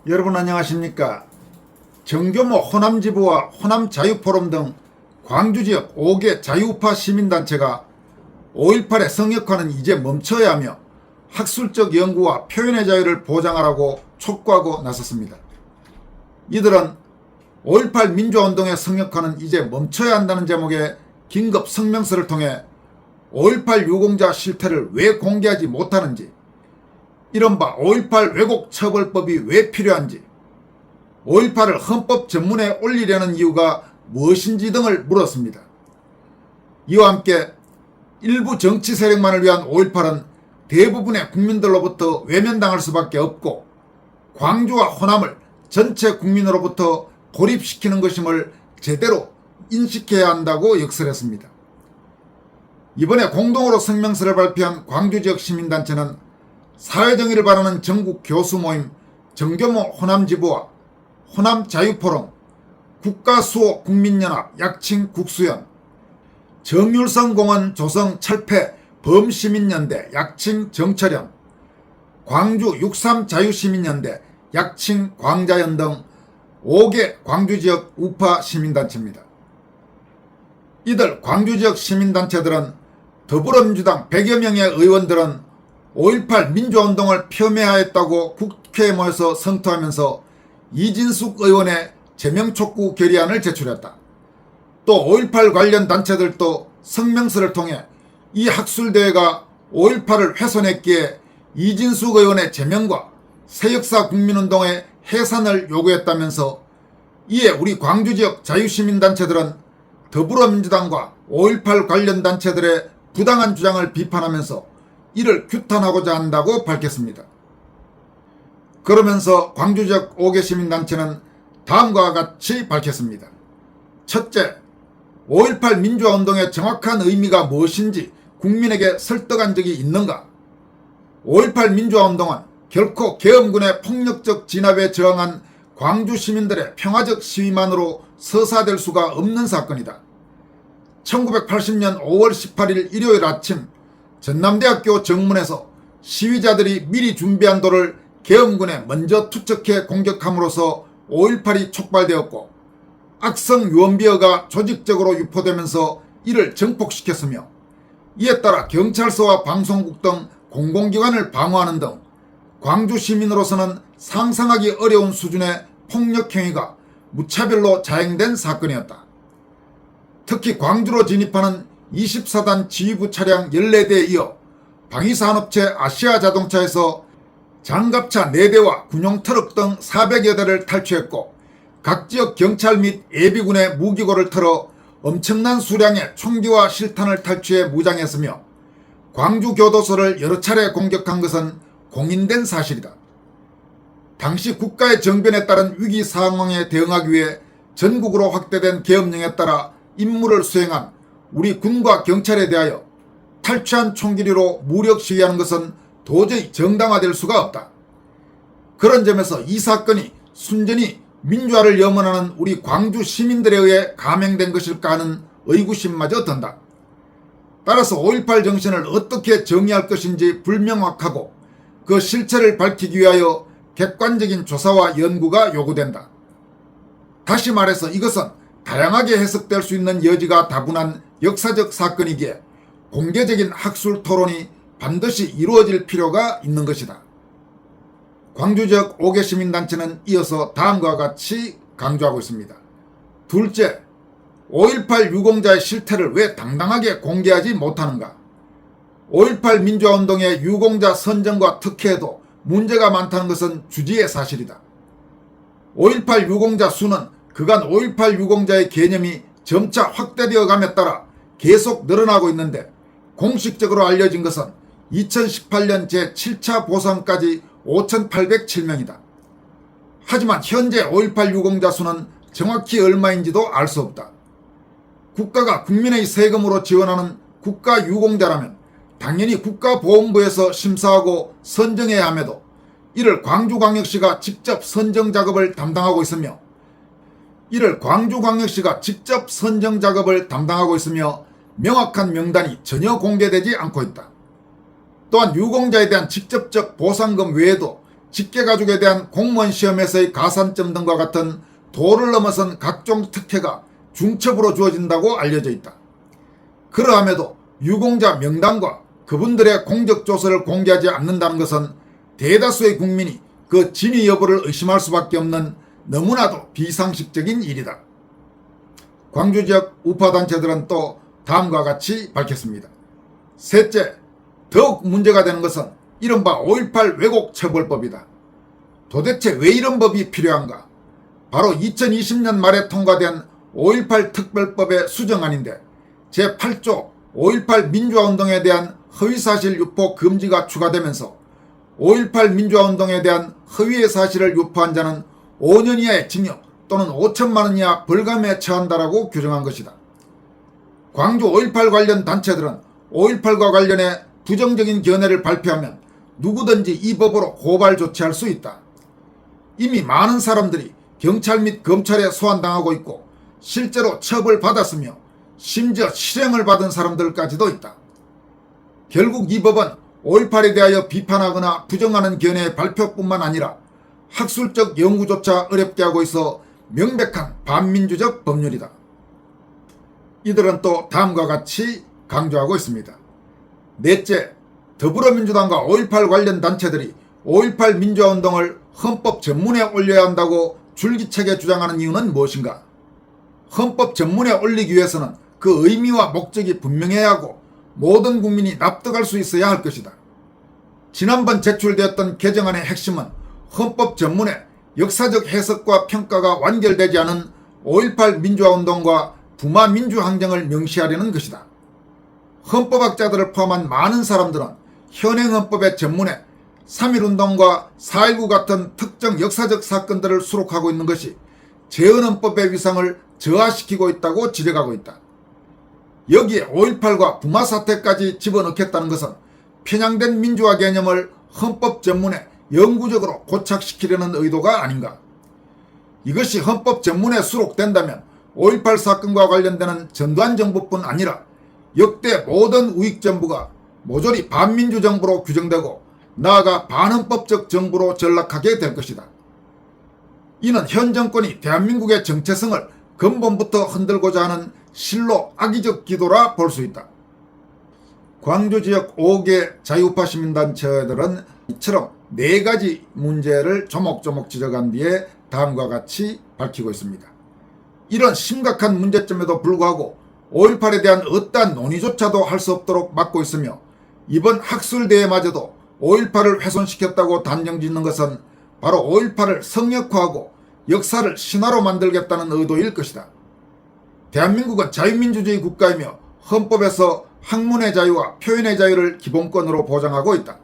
여러분 안녕하십니까. 정교모 호남지부와 호남자유포럼 등 광주지역 5개 자유우파 시민단체가 5.18의 성역화는 이제 멈춰야 하며 학술적 연구와 표현의 자유를 보장하라고 촉구하고 나섰습니다. 이들은 5.18 민주화운동의 성역화는 이제 멈춰야 한다는 제목의 긴급 성명서를 통해 5.18 유공자 실태를 왜 공개하지 못하는지, 이른바 5.18 왜곡처벌법이 왜 필요한지, 5.18을 헌법 전문에 올리려는 이유가 무엇인지 등을 물었습니다. 이와 함께 일부 정치 세력만을 위한 5.18은 대부분의 국민들로부터 외면당할 수밖에 없고 광주와 호남을 전체 국민으로부터 고립시키는 것임을 제대로 인식해야 한다고 역설했습니다. 이번에 공동으로 성명서를 발표한 광주지역 시민단체는 사회정의를 바라는 전국 교수 모임 정교모 호남지부와 호남자유포럼, 국가수호 국민연합 약칭 국수연, 정율성공원 조성 철폐 범시민연대 약칭 정철연, 광주 63 자유시민연대 약칭 광자연 등 5개 광주지역 우파 시민단체입니다. 이들 광주지역 시민단체들은 더불어민주당 100여 명의 의원들은 5.18 민주화운동을 폄훼하였다고 국회에 모여서 성토하면서 이진숙 의원의 제명 촉구 결의안을 제출했다. 또 5.18 관련 단체들도 성명서를 통해 이 학술대회가 5.18을 훼손했기에 이진숙 의원의 제명과 새역사 국민운동의 해산을 요구했다면서, 이에 우리 광주지역 자유시민단체들은 더불어민주당과 5.18 관련 단체들의 부당한 주장을 비판하면서 이를 규탄하고자 한다고 밝혔습니다. 그러면서 광주지역 5개 시민단체는 다음과 같이 밝혔습니다. 첫째, 5.18 민주화운동의 정확한 의미가 무엇인지 국민에게 설득한 적이 있는가? 5.18 민주화운동은 결코 계엄군의 폭력적 진압에 저항한 광주 시민들의 평화적 시위만으로 서사될 수가 없는 사건이다. 1980년 5월 18일 일요일 아침 전남대학교 정문에서 시위자들이 미리 준비한 돌을 계엄군에 먼저 투척해 공격함으로써 5.18이 촉발되었고, 악성 유언비어가 조직적으로 유포되면서 이를 증폭시켰으며, 이에 따라 경찰서와 방송국 등 공공기관을 방어하는 등 광주 시민으로서는 상상하기 어려운 수준의 폭력행위가 무차별로 자행된 사건이었다. 특히 광주로 진입하는 24단 지휘부 차량 14대에 이어 방위산업체 아시아자동차에서 장갑차 4대와 군용트럭 등 400여 대를 탈취했고, 각 지역 경찰 및 예비군의 무기고를 털어 엄청난 수량의 총기와 실탄을 탈취해 무장했으며, 광주 교도소를 여러 차례 공격한 것은 공인된 사실이다. 당시 국가의 정변에 따른 위기 상황에 대응하기 위해 전국으로 확대된 계엄령에 따라 임무를 수행한 우리 군과 경찰에 대하여 탈취한 총기로 무력 시위하는 것은 도저히 정당화될 수가 없다. 그런 점에서 이 사건이 순전히 민주화를 염원하는 우리 광주 시민들에 의해 감행된 것일까 하는 의구심마저 든다. 따라서 5.18 정신을 어떻게 정의할 것인지 불명확하고 그 실체를 밝히기 위하여 객관적인 조사와 연구가 요구된다. 다시 말해서 이것은 다양하게 해석될 수 있는 여지가 다분한 역사적 사건이기에 공개적인 학술 토론이 반드시 이루어질 필요가 있는 것이다. 광주지역 5개 시민단체는 이어서 다음과 같이 강조하고 있습니다. 둘째, 5.18 유공자의 실태를 왜 당당하게 공개하지 못하는가? 5.18 민주화운동의 유공자 선정과 특혜에도 문제가 많다는 것은 주지의 사실이다. 5.18 유공자 수는 그간 5.18 유공자의 개념이 점차 확대되어 감에 따라 계속 늘어나고 있는데, 공식적으로 알려진 것은 2018년 제7차 보상까지 5,807명이다. 하지만 현재 5.18 유공자 수는 정확히 얼마인지도 알 수 없다. 국가가 국민의 세금으로 지원하는 국가 유공자라면 당연히 국가보훈부에서 심사하고 선정해야 함에도 이를 광주광역시가 직접 선정 작업을 담당하고 있으며 명확한 명단이 전혀 공개되지 않고 있다. 또한 유공자에 대한 직접적 보상금 외에도 직계가족에 대한 공무원 시험에서의 가산점 등과 같은 도를 넘어선 각종 특혜가 중첩으로 주어진다고 알려져 있다. 그러함에도 유공자 명단과 그분들의 공적조서를 공개하지 않는다는 것은 대다수의 국민이 그 진위 여부를 의심할 수밖에 없는 너무나도 비상식적인 일이다. 광주 지역 우파단체들은 또 다음과 같이 밝혔습니다. 셋째, 더욱 문제가 되는 것은 이른바 5.18 왜곡처벌법이다. 도대체 왜 이런 법이 필요한가? 바로 2020년 말에 통과된 5.18 특별법의 수정안인데 제8조 5.18 민주화운동에 대한 허위사실 유포 금지가 추가되면서 5.18 민주화운동에 대한 허위의 사실을 유포한 자는 5년 이하의 징역 또는 5천만 원 이하 벌금에 처한다라고 규정한 것이다. 광주 5.18 관련 단체들은 5.18과 관련해 부정적인 견해를 발표하면 누구든지 이 법으로 고발 조치할 수 있다. 이미 많은 사람들이 경찰 및 검찰에 소환당하고 있고 실제로 처벌받았으며 심지어 실형을 받은 사람들까지도 있다. 결국 이 법은 5.18에 대하여 비판하거나 부정하는 견해의 발표뿐만 아니라 학술적 연구조차 어렵게 하고 있어 명백한 반민주적 법률이다. 이들은 또 다음과 같이 강조하고 있습니다. 넷째, 더불어민주당과 5.18 관련 단체들이 5.18 민주화운동을 헌법 전문에 올려야 한다고 줄기차게 주장하는 이유는 무엇인가? 헌법 전문에 올리기 위해서는 그 의미와 목적이 분명해야 하고 모든 국민이 납득할 수 있어야 할 것이다. 지난번 제출되었던 개정안의 핵심은 헌법 전문에 역사적 해석과 평가가 완결되지 않은 5.18 민주화운동과 부마 민주항쟁을 명시하려는 것이다. 헌법학자들을 포함한 많은 사람들은 현행 헌법의 전문에 3.1운동과 4.19 같은 특정 역사적 사건들을 수록하고 있는 것이 재헌헌법의 위상을 저하시키고 있다고 지적하고 있다. 여기에 5.18과 부마 사태까지 집어넣겠다는 것은 편향된 민주화 개념을 헌법 전문에 영구적으로 고착시키려는 의도가 아닌가. 이것이 헌법 전문에 수록된다면 5.18 사건과 관련되는 전두환 정부뿐 아니라 역대 모든 우익 정부가 모조리 반민주 정부로 규정되고 나아가 반헌법적 정부로 전락하게 될 것이다. 이는 현 정권이 대한민국의 정체성을 근본부터 흔들고자 하는 실로 악의적 기도라 볼 수 있다. 광주 지역 5개 자유우파 시민단체들은 이처럼 4가지 문제를 조목조목 지적한 뒤에 다음과 같이 밝히고 있습니다. 이런 심각한 문제점에도 불구하고 5.18에 대한 어떠한 논의조차도 할 수 없도록 막고 있으며 이번 학술대회마저도 5.18을 훼손시켰다고 단정짓는 것은 바로 5.18을 성역화하고 역사를 신화로 만들겠다는 의도일 것이다. 대한민국은 자유민주주의 국가이며 헌법에서 학문의 자유와 표현의 자유를 기본권으로 보장하고 있다.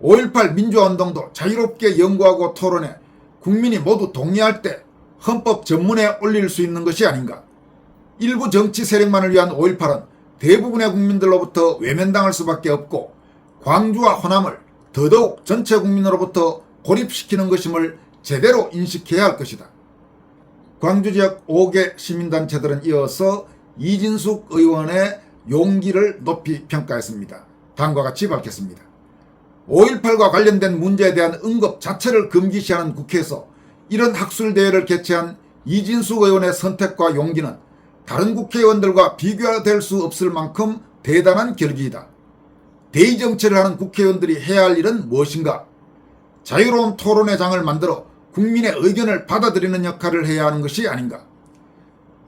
5.18 민주화운동도 자유롭게 연구하고 토론해 국민이 모두 동의할 때 헌법 전문에 올릴 수 있는 것이 아닌가. 일부 정치 세력만을 위한 5.18은 대부분의 국민들로부터 외면당할 수밖에 없고 광주와 호남을 더더욱 전체 국민으로부터 고립시키는 것임을 제대로 인식해야 할 것이다. 광주 지역 5개 시민단체들은 이어서 이진숙 의원의 용기를 높이 평가했습니다. 다음과 같이 밝혔습니다. 5.18과 관련된 문제에 대한 언급 자체를 금기시하는 국회에서 이런 학술대회를 개최한 이진숙 의원의 선택과 용기는 다른 국회의원들과 비교될 수 없을 만큼 대단한 결기이다. 대의 정치를 하는 국회의원들이 해야 할 일은 무엇인가? 자유로운 토론의 장을 만들어 국민의 의견을 받아들이는 역할을 해야 하는 것이 아닌가.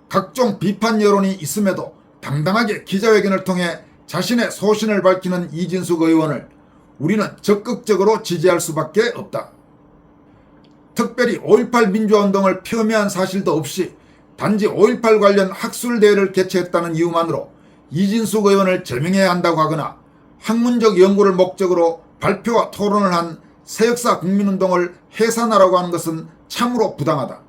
각종 비판 여론이 있음에도 당당하게 기자회견을 통해 자신의 소신을 밝히는 이진숙 의원을 우리는 적극적으로 지지할 수밖에 없다. 특별히 5.18 민주화운동을 폄훼한 사실도 없이 단지 5.18 관련 학술대회를 개최했다는 이유만으로 이진숙 의원을 제명해야 한다고 하거나 학문적 연구를 목적으로 발표와 토론을 한 새역사 국민운동을 해산하라고 하는 것은 참으로 부당하다.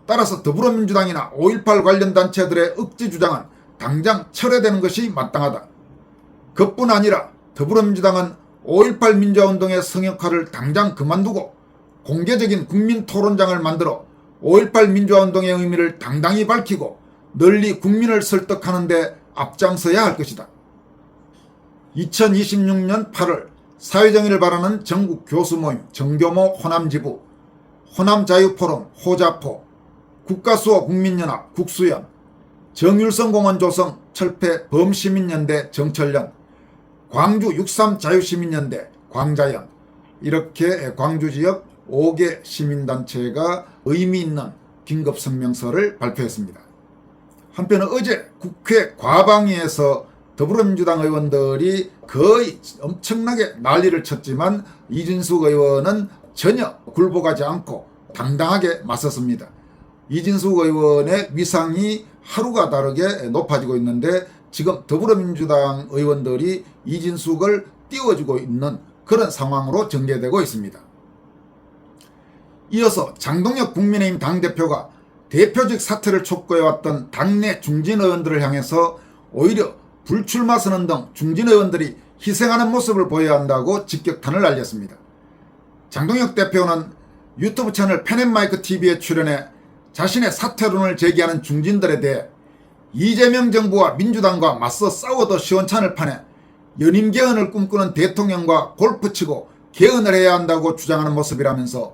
따라서 더불어민주당이나 5.18 관련 단체들의 억지 주장은 당장 철회되는 것이 마땅하다. 그뿐 아니라 더불어민주당은 5.18 민주화운동의 성역화를 당장 그만두고 공개적인 국민토론장을 만들어 5.18 민주화운동의 의미를 당당히 밝히고 널리 국민을 설득하는 데 앞장서야 할 것이다. 2026년 8월 사회정의를 바라는 전국 교수모임 정교모 호남지부, 호남자유포럼 호자포, 국가수호 국민연합 국수연, 정율성공원 조성 철폐 범시민연대 정철연, 광주 63 자유시민연대 광자연, 이렇게 광주지역 5개 시민단체가 의미 있는 긴급성명서를 발표했습니다. 한편 어제 국회 과방위에서 더불어민주당 의원들이 거의 엄청나게 난리를 쳤지만 이진숙 의원은 전혀 굴복하지 않고 당당하게 맞섰습니다. 이진숙 의원의 위상이 하루가 다르게 높아지고 있는데 지금 더불어민주당 의원들이 이진숙을 띄워주고 있는 그런 상황으로 전개되고 있습니다. 이어서 장동혁 국민의힘 당대표가 대표직 사퇴를 촉구해왔던 당내 중진 의원들을 향해서 오히려 불출마 선언 등 중진 의원들이 희생하는 모습을 보여야 한다고 직격탄을 날렸습니다. 장동혁 대표는 유튜브 채널 펜앤마이크 TV에 출연해 자신의 사퇴론을 제기하는 중진들에 대해 이재명 정부와 민주당과 맞서 싸워도 시원찮을 판에 연임 개헌을 꿈꾸는 대통령과 골프 치고 개헌을 해야 한다고 주장하는 모습이라면서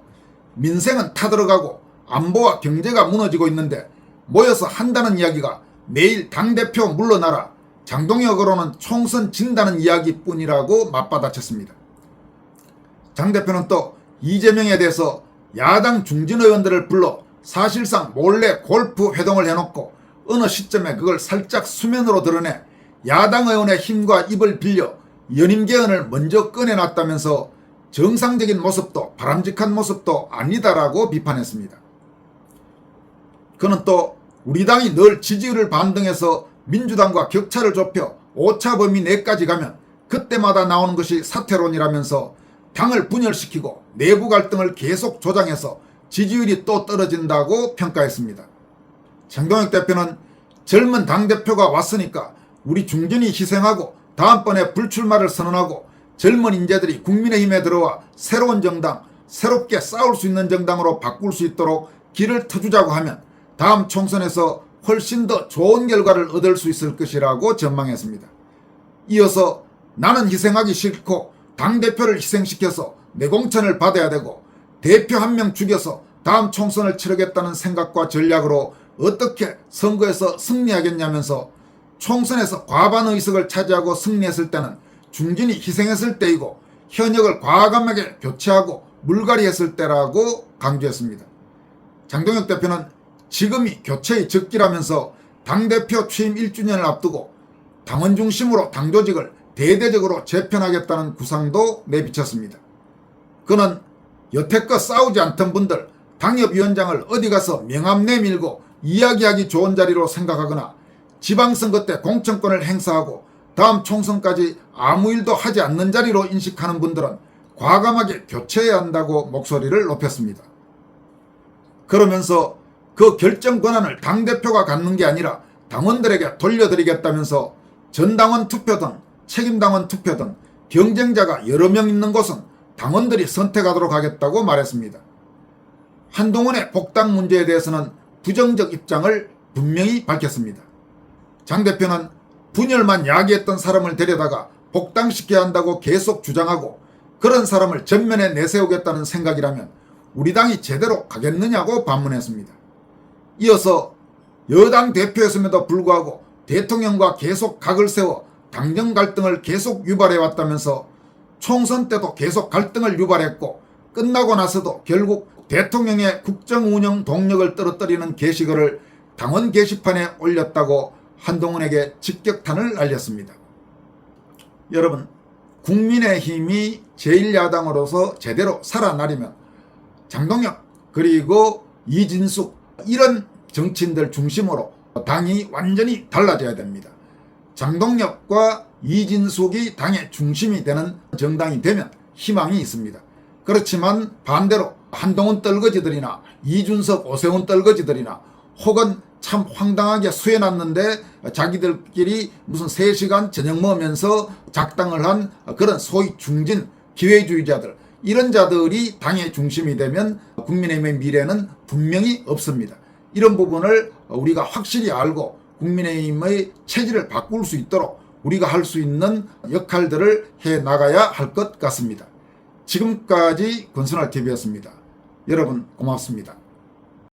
민생은 타들어가고 안보와 경제가 무너지고 있는데 모여서 한다는 이야기가 내일 당대표 물러나라, 장동혁으로는 총선 진다는 이야기뿐이라고 맞받아쳤습니다. 장 대표는 또 이재명에 대해서 야당 중진 의원들을 불러 사실상 몰래 골프 회동을 해놓고 어느 시점에 그걸 살짝 수면으로 드러내 야당 의원의 힘과 입을 빌려 연임 개헌을 먼저 꺼내놨다면서 정상적인 모습도 바람직한 모습도 아니다라고 비판했습니다. 그는 또 우리 당이 늘 지지율을 반등해서 민주당과 격차를 좁혀 오차 범위 내까지 가면 그때마다 나오는 것이 사퇴론이라면서 당을 분열시키고 내부 갈등을 계속 조장해서 지지율이 또 떨어진다고 평가했습니다. 장동혁 대표는 젊은 당대표가 왔으니까 우리 중진이 희생하고 다음번에 불출마를 선언하고 젊은 인재들이 국민의힘에 들어와 새로운 정당, 새롭게 싸울 수 있는 정당으로 바꿀 수 있도록 길을 터주자고 하면 다음 총선에서 훨씬 더 좋은 결과를 얻을 수 있을 것이라고 전망했습니다. 이어서 나는 희생하기 싫고 당대표를 희생시켜서 내공천을 받아야 되고 대표 한 명 죽여서 다음 총선을 치르겠다는 생각과 전략으로 어떻게 선거에서 승리하겠냐면서 총선에서 과반 의석을 차지하고 승리했을 때는 중진이 희생했을 때이고 현역을 과감하게 교체하고 물갈이했을 때라고 강조했습니다. 장동혁 대표는 지금이 교체의 적기라면서 당대표 취임 1주년을 앞두고 당원 중심으로 당조직을 대대적으로 재편하겠다는 구상도 내비쳤습니다. 그는 여태껏 싸우지 않던 분들 당협위원장을 어디 가서 명함 내밀고 이야기하기 좋은 자리로 생각하거나 지방선거 때 공천권을 행사하고 다음 총선까지 아무 일도 하지 않는 자리로 인식하는 분들은 과감하게 교체해야 한다고 목소리를 높였습니다. 그러면서 그 결정 권한을 당대표가 갖는 게 아니라 당원들에게 돌려드리겠다면서 전당원 투표든 책임당원 투표든 경쟁자가 여러 명 있는 곳은 당원들이 선택하도록 하겠다고 말했습니다. 한동훈의 복당 문제에 대해서는 부정적 입장을 분명히 밝혔습니다. 장 대표는 분열만 야기했던 사람을 데려다가 복당시켜야 한다고 계속 주장하고 그런 사람을 전면에 내세우겠다는 생각이라면 우리 당이 제대로 가겠느냐고 반문했습니다. 이어서 여당 대표였음에도 불구하고 대통령과 계속 각을 세워 당정 갈등을 계속 유발해왔다면서 총선 때도 계속 갈등을 유발했고 끝나고 나서도 결국 대통령의 국정운영 동력을 떨어뜨리는 게시글을 당원 게시판에 올렸다고 한동훈에게 직격탄을 날렸습니다. 여러분, 국민의힘이 제1야당으로서 제대로 살아나려면 장동혁 그리고 이진숙 이런 정치인들 중심으로 당이 완전히 달라져야 됩니다. 장동혁과 이진숙이 당의 중심이 되는 정당이 되면 희망이 있습니다. 그렇지만 반대로 한동훈 떨거지들이나 이준석 오세훈 떨거지들이나 혹은 참 황당하게 수해놨는데 자기들끼리 무슨 3시간 저녁 먹으면서 작당을 한 그런 소위 중진 기회주의자들, 이런 자들이 당의 중심이 되면 국민의힘의 미래는 분명히 없습니다. 이런 부분을 우리가 확실히 알고 국민의힘의 체질을 바꿀 수 있도록 우리가 할 수 있는 역할들을 해 나가야 할 것 같습니다. 지금까지 권순할TV였습니다. 여러분 고맙습니다.